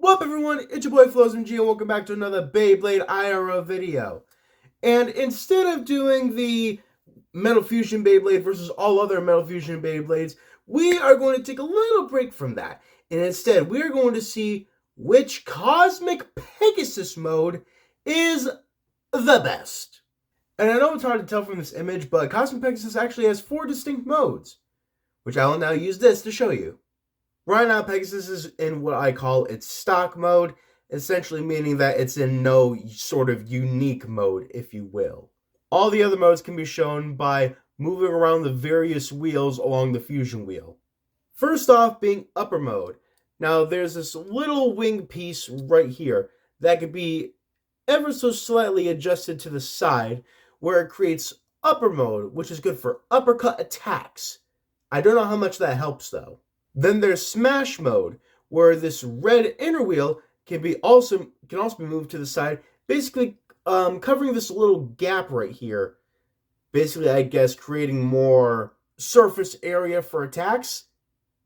What up, everyone? It's your boy Floz and welcome back to another Beyblade IRL video. And instead of doing the Metal Fusion Beyblade versus all other Metal Fusion Beyblades, we are going to take a little break from that. And instead, we are going to see which Cosmic Pegasus mode is the best. And I know it's hard to tell from this image, but Cosmic Pegasus actually has 4 distinct modes, which I will now use this to show you. Right now, Pegasus is in what I call its stock mode, essentially meaning that it's in no sort of unique mode, if you will. All the other modes can be shown by moving around the various wheels along the fusion wheel. First off being upper mode. Now, there's this little wing piece right here that could be ever so slightly adjusted to the side, where it creates upper mode, which is good for uppercut attacks. I don't know how much that helps, though. Then there's smash mode, where this red inner wheel can also be moved to the side, basically covering this little gap right here. Basically, I guess, creating more surface area for attacks.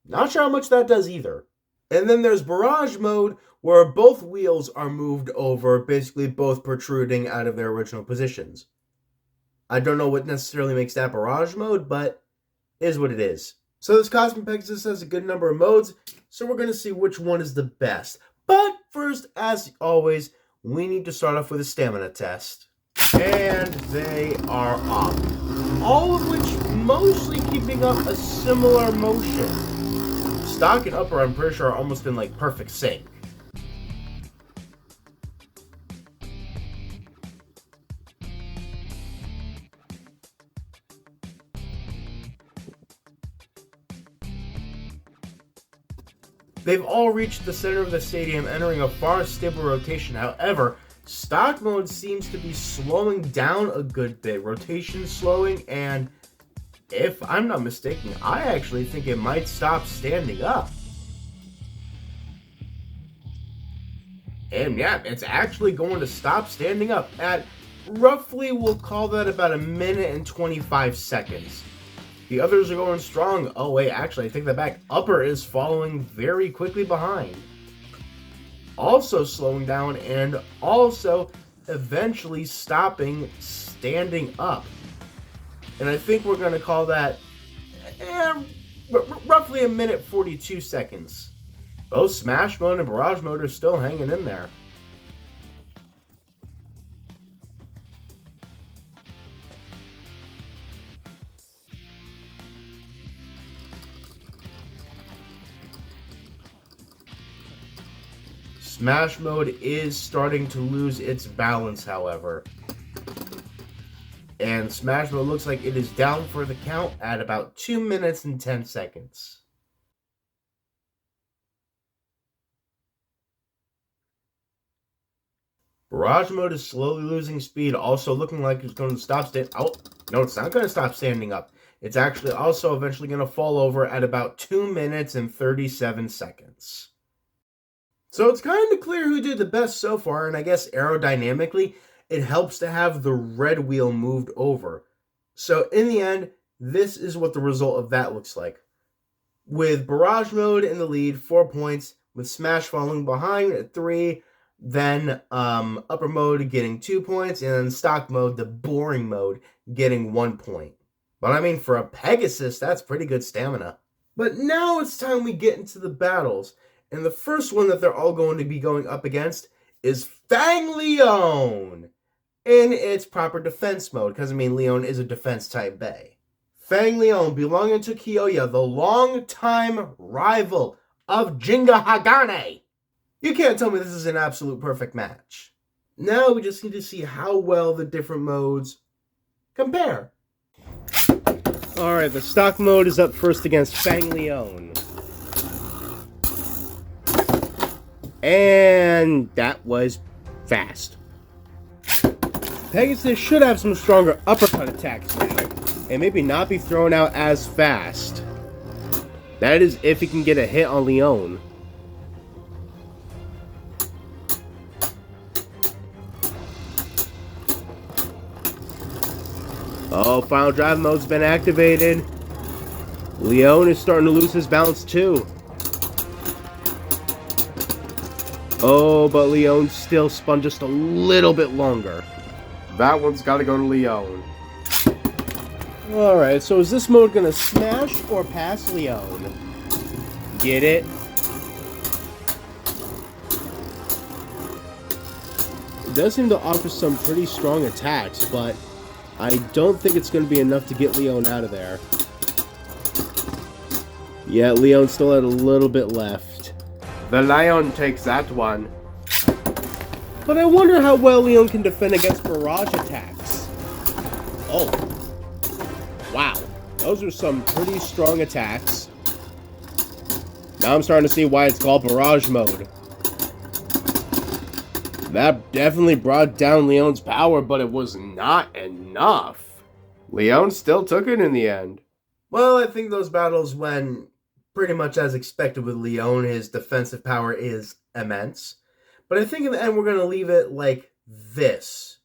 Not sure how much that does either. And then there's barrage mode, where both wheels are moved over, basically both protruding out of their original positions. I don't know what necessarily makes that barrage mode, but it is what it is. So this Cosmic Pegasus has a good number of modes, so we're going to see which one is the best. But first, as always, we need to start off with a stamina test. And they are off. All of which mostly keeping up a similar motion. Stock and upper, I'm pretty sure, are almost in like perfect sync. They've all reached the center of the stadium, entering a far stable rotation. However, stock mode seems to be slowing down a good bit. Rotation slowing, and if I'm not mistaken, I actually think it might stop standing up. And yeah, it's actually going to stop standing up at roughly, we'll call that about 1 minute and 25 seconds. The others are going strong. Oh wait, actually, I take that back. Upper is following very quickly behind. Also slowing down and also eventually stopping standing up. And I think we're going to call that roughly 1 minute 42 seconds. Both Smash Mode and Barrage Mode are still hanging in there. Smash Mode is starting to lose its balance, however. And Smash Mode looks like it is down for the count at about 2 minutes and 10 seconds. Barrage Mode is slowly losing speed, also looking like it's going to stop standing. Oh, no, it's not going to stop standing up. It's actually also eventually going to fall over at about 2 minutes and 37 seconds. So it's kind of clear who did the best so far, and I guess aerodynamically, it helps to have the red wheel moved over. So in the end, this is what the result of that looks like. With Barrage Mode in the lead, 4 points, with Smash following behind at 3, then Upper Mode getting 2 points, and then Stock Mode, the boring mode, getting 1 point. But I mean, for a Pegasus, that's pretty good stamina. But now it's time we get into the battles. And the first one that they're all going to be going up against is Fang Leone in its proper defense mode, because I mean, Leone is a defense type Bey. Fang Leone belonging to Kiyoya, the longtime rival of Jinga Hagane. You can't tell me this is an absolute perfect match. Now we just need to see how well the different modes compare. Alright, the stock mode is up first against Fang Leone. And that was fast. Pegasus should have some stronger uppercut attacks now, and maybe not be thrown out as fast. That is if he can get a hit on Leone. Oh, final drive mode's been activated. Leone is starting to lose his balance too. Oh, but Leone still spun just a little bit longer. That one's got to go to Leone. Alright, so is this mode going to smash or pass Leone? Get it? It does seem to offer some pretty strong attacks, but I don't think it's going to be enough to get Leone out of there. Yeah, Leone still had a little bit left. The Lion takes that one. But I wonder how well Leone can defend against barrage attacks. Oh. Wow. Those are some pretty strong attacks. Now I'm starting to see why it's called barrage mode. That definitely brought down Leone's power, but it was not enough. Leone still took it in the end. Well, I think those battles went pretty much as expected with Leone. His defensive power is immense. But I think in the end we're going to leave it like this.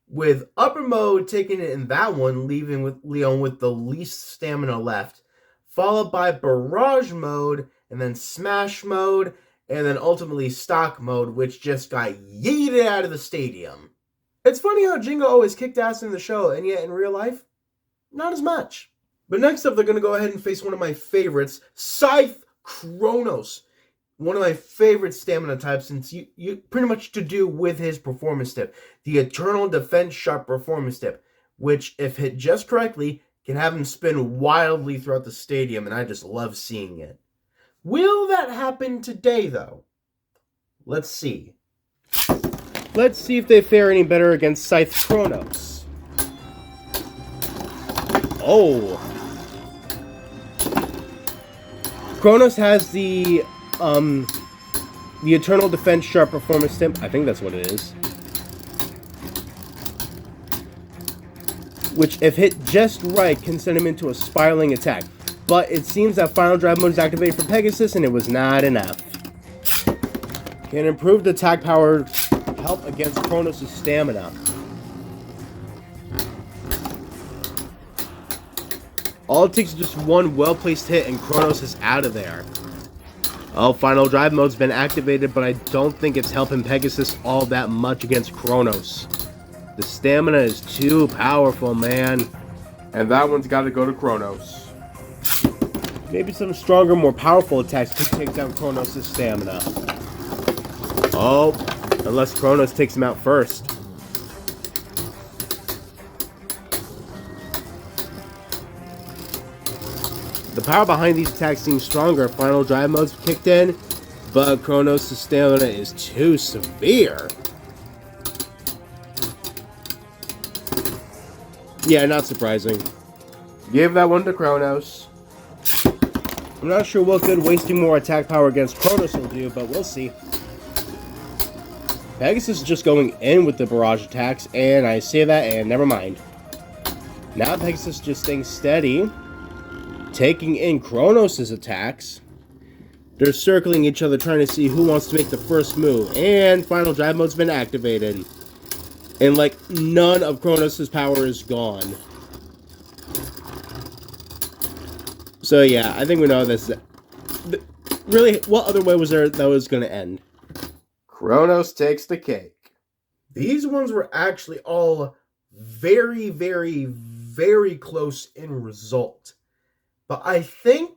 With upper mode taking it in that one, leaving with Leone with the least stamina left. Followed by barrage mode, and then smash mode, and then ultimately stock mode, which just got yeeted out of the stadium. It's funny how Jingo always kicked ass in the show, and yet in real life, not as much. But next up, they're going to go ahead and face one of my favorites, Scythe Kronos. One of my favorite stamina types, since you pretty much to do with his performance tip. The Eternal Defense Sharp performance tip, which, if hit just correctly, can have him spin wildly throughout the stadium, and I just love seeing it. Will that happen today, though? Let's see. Let's see if they fare any better against Scythe Kronos. Oh. Kronos has the Eternal Defense Sharp performance tip. I think that's what it is. Which, if hit just right, can send him into a spiraling attack. But it seems that Final Drive mode is activated for Pegasus, and it was not enough. Can improved attack power help against Kronos' stamina? All it takes is just one well-placed hit, and Kronos is out of there. Oh, Final Drive mode's been activated, but I don't think it's helping Pegasus all that much against Kronos. The stamina is too powerful, man. And that one's got to go to Kronos. Maybe some stronger, more powerful attacks could take down Kronos' stamina. Oh, unless Kronos takes him out first. The power behind these attacks seems stronger if Final Drive mode's kicked in, but Kronos' stamina is too severe. Yeah, not surprising. Give that one to Kronos. I'm not sure what good wasting more attack power against Kronos will do, but we'll see. Pegasus is just going in with the barrage attacks, and I say that and never mind. Now Pegasus just staying steady, taking in Kronos' attacks. They're circling each other trying to see who wants to make the first move, and Final Drive mode's been activated. And like, none of Kronos' power is gone. So yeah, I think we know this. Really, what other way was there that was going to end? Kronos takes the cake. These ones were actually all very, very, very close in result. But I think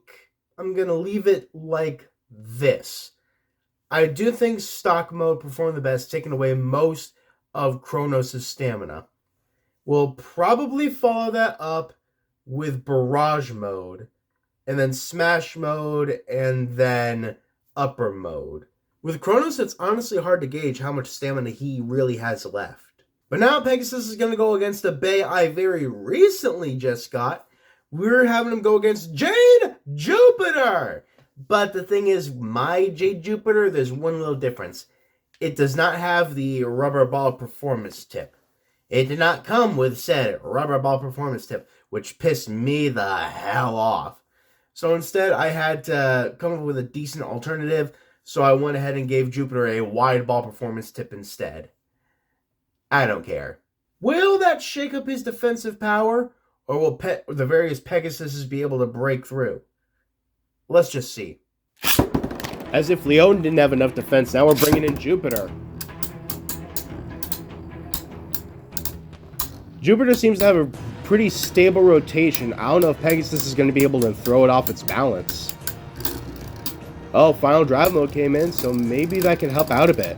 I'm going to leave it like this. I do think stock mode performed the best, taking away most of Kronos' stamina. We'll probably follow that up with barrage mode, and then smash mode, and then upper mode. With Kronos, it's honestly hard to gauge how much stamina he really has left. But now Pegasus is going to go against a Bay I very recently just got. We're having him go against Jade Jupiter! But the thing is, my Jade Jupiter, there's one little difference. It does not have the rubber ball performance tip. It did not come with said rubber ball performance tip, which pissed me the hell off. So instead, I had to come up with a decent alternative, so I went ahead and gave Jupiter a wide ball performance tip instead. I don't care. Will that shake up his defensive power, or will the various Pegasuses be able to break through? Let's just see. As if Leone didn't have enough defense, now we're bringing in Jupiter. Jupiter seems to have a pretty stable rotation. I don't know if Pegasus is going to be able to throw it off its balance. Oh, final drive mode came in, so maybe that can help out a bit.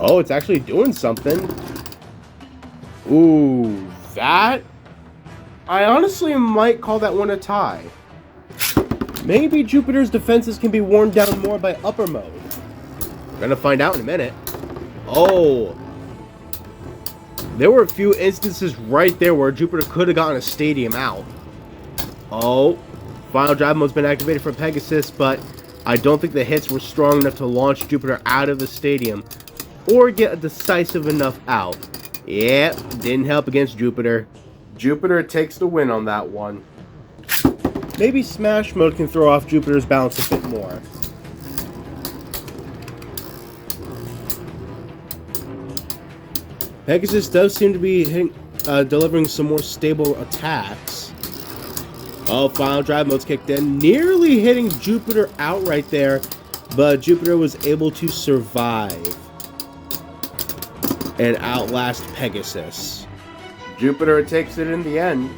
Oh, it's actually doing something. Ooh, that? I honestly might call that one a tie. Maybe Jupiter's defenses can be worn down more by upper mode. We're gonna find out in a minute. Oh. There were a few instances right there where Jupiter could have gotten a stadium out. Oh. Final drive mode's been activated for Pegasus, but I don't think the hits were strong enough to launch Jupiter out of the stadium or get a decisive enough out. Yep, didn't help against Jupiter. Jupiter takes the win on that one. Maybe Smash Mode can throw off Jupiter's balance a bit more. Pegasus does seem to be delivering some more stable attacks. Oh, final drive mode's kicked in, nearly hitting Jupiter out right there, but Jupiter was able to survive and outlast Pegasus. Jupiter takes it in the end.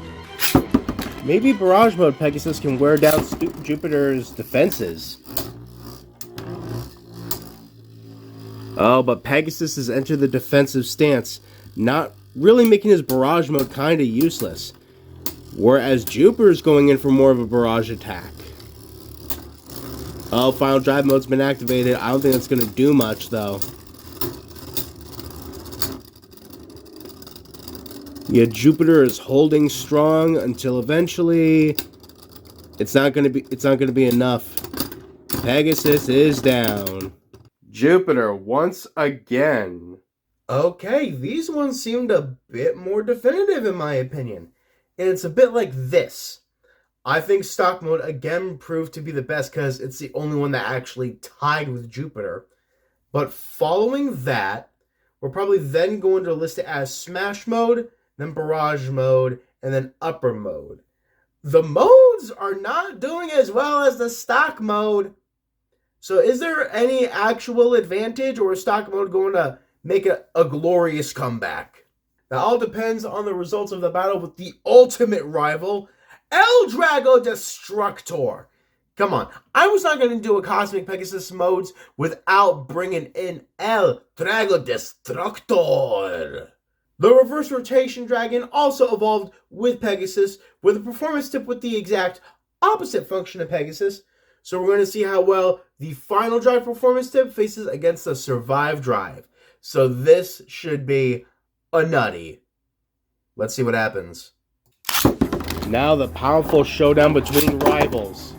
Maybe Barrage Mode Pegasus can wear down Jupiter's defenses. Oh, but Pegasus has entered the defensive stance, not really making his Barrage Mode kinda useless. Whereas Jupiter's going in for more of a barrage attack. Oh, final drive mode's been activated. I don't think that's gonna do much though. Yeah, Jupiter is holding strong until eventually it's not gonna be enough. Pegasus is down. Jupiter once again. Okay, these ones seemed a bit more definitive in my opinion. And it's a bit like this. I think stock mode again proved to be the best because it's the only one that actually tied with Jupiter. But following that, we're probably then going to list it as Smash Mode, then Barrage Mode, and then Upper Mode. The modes are not doing as well as the stock mode. So is there any actual advantage, or is stock mode going to make a glorious comeback? That all depends on the results of the battle with the ultimate rival, l-drago Destructor. Come on, I was not going to do a Cosmic Pegasus modes without bringing in l-drago Destructor. The reverse rotation dragon also evolved with Pegasus with a performance tip with the exact opposite function of Pegasus. So we're going to see how well the final drive performance tip faces against the survive drive. So this should be a nutty. Let's see what happens. Now the powerful showdown between rivals.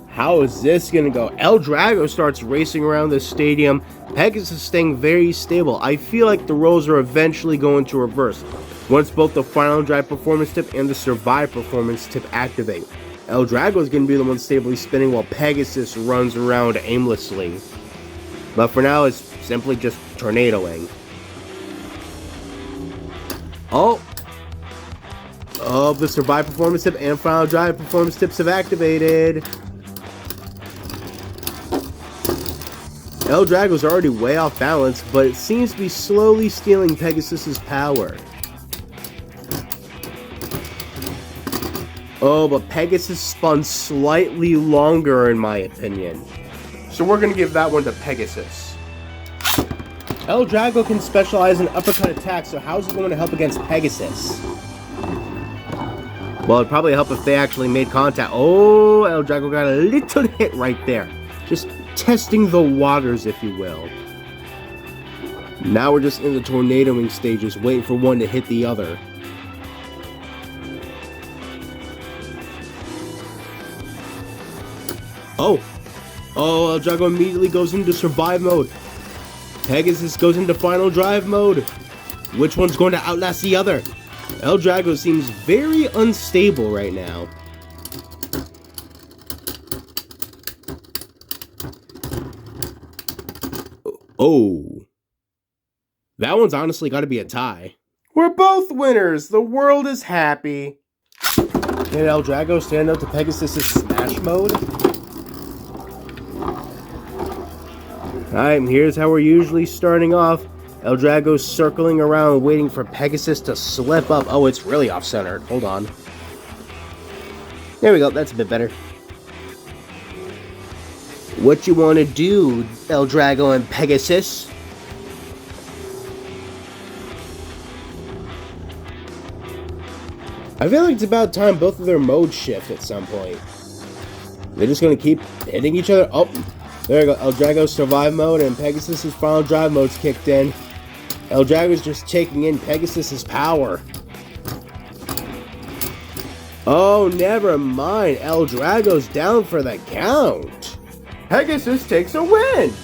How is this going to go? l-drago starts racing around the stadium. Pegasus staying very stable. I feel like the roles are eventually going to reverse once both the final drive performance tip and the survive performance tip activate. l-drago is going to be the one stably spinning while Pegasus runs around aimlessly. But for now, it's simply just tornadoing. Oh, the survive performance tip and final drive performance tips have activated. l-drago's already way off balance, but it seems to be slowly stealing Pegasus's power. Oh, but Pegasus spun slightly longer in my opinion. So we're going to give that one to Pegasus. l-drago can specialize in uppercut attacks, so how's it going to help against Pegasus? Well, it'd probably help if they actually made contact. Oh, l-drago got a little hit right there. Just testing the waters, if you will. Now we're just in the tornadoing stages, waiting for one to hit the other. Oh, l-drago immediately goes into survive mode. Pegasus goes into final drive mode. Which one's going to outlast the other? l-drago seems very unstable right now. Oh, that one's honestly got to be a tie. We're both winners. The world is happy. Can l-drago stand up to Pegasus' smash mode? Alright, here's how we're usually starting off. l-drago's circling around waiting for Pegasus to slip up. Oh, it's really off-centered. Hold on. There we go, that's a bit better. What you want to do, l-drago and Pegasus? I feel like it's about time both of their modes shift at some point. They're just going to keep hitting each other. Oh, there we go. l-drago's survive mode and Pegasus' final drive mode's kicked in. l-drago's just taking in Pegasus' power. Oh, never mind. l-drago's down for the count. Pegasus takes a win.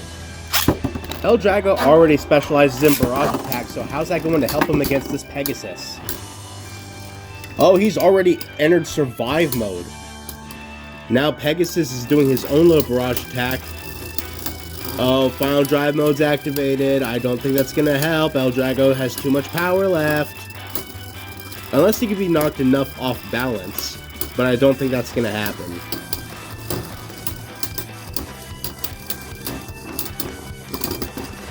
l-drago already specializes in barrage attacks, so how's that going to help him against this Pegasus? Oh, he's already entered survive mode. Now Pegasus is doing his own little barrage attack. Oh, final drive mode's activated. I don't think that's gonna help. l-drago has too much power left. Unless he can be knocked enough off balance. But I don't think that's gonna happen.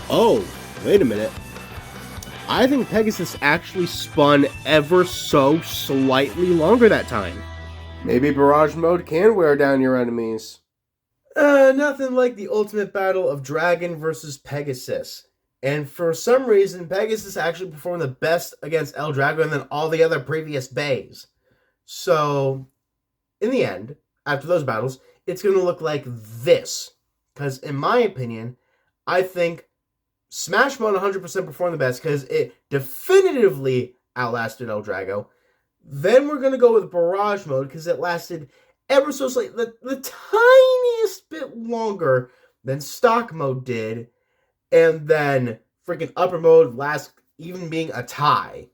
Oh, wait a minute. I think Pegasus actually spun ever so slightly longer that time. Maybe barrage mode can wear down your enemies. Nothing like the ultimate battle of Dragon versus Pegasus. And for some reason, Pegasus actually performed the best against l-drago than all the other previous bays. So, in the end, after those battles, it's going to look like this. Because in my opinion, I think Smash Mode 100% performed the best because it definitively outlasted l-drago. Then we're going to go with Barrage Mode because it lasted ever so slightly, the tiniest bit longer than Stock Mode did. And then freaking Upper Mode last even being a tie.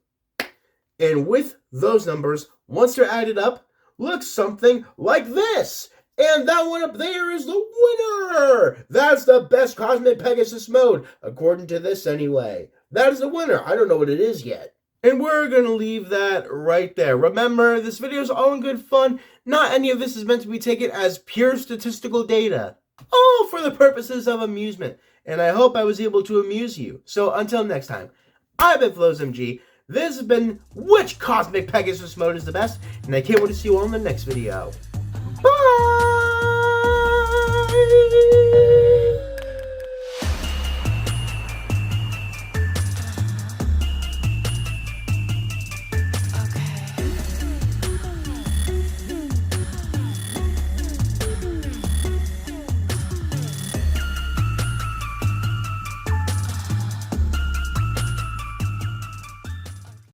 And with those numbers, once they're added up, looks something like this. And that one up there is the winner! That's the best Cosmic Pegasus mode, according to this anyway. That is the winner. I don't know what it is yet. And we're going to leave that right there. Remember, this video is all in good fun. Not any of this is meant to be taken as pure statistical data. All for the purposes of amusement. And I hope I was able to amuse you. So until next time, I've been Floz MG. This has been which Cosmic Pegasus mode is the best. And I can't wait to see you all in the next video. Bye!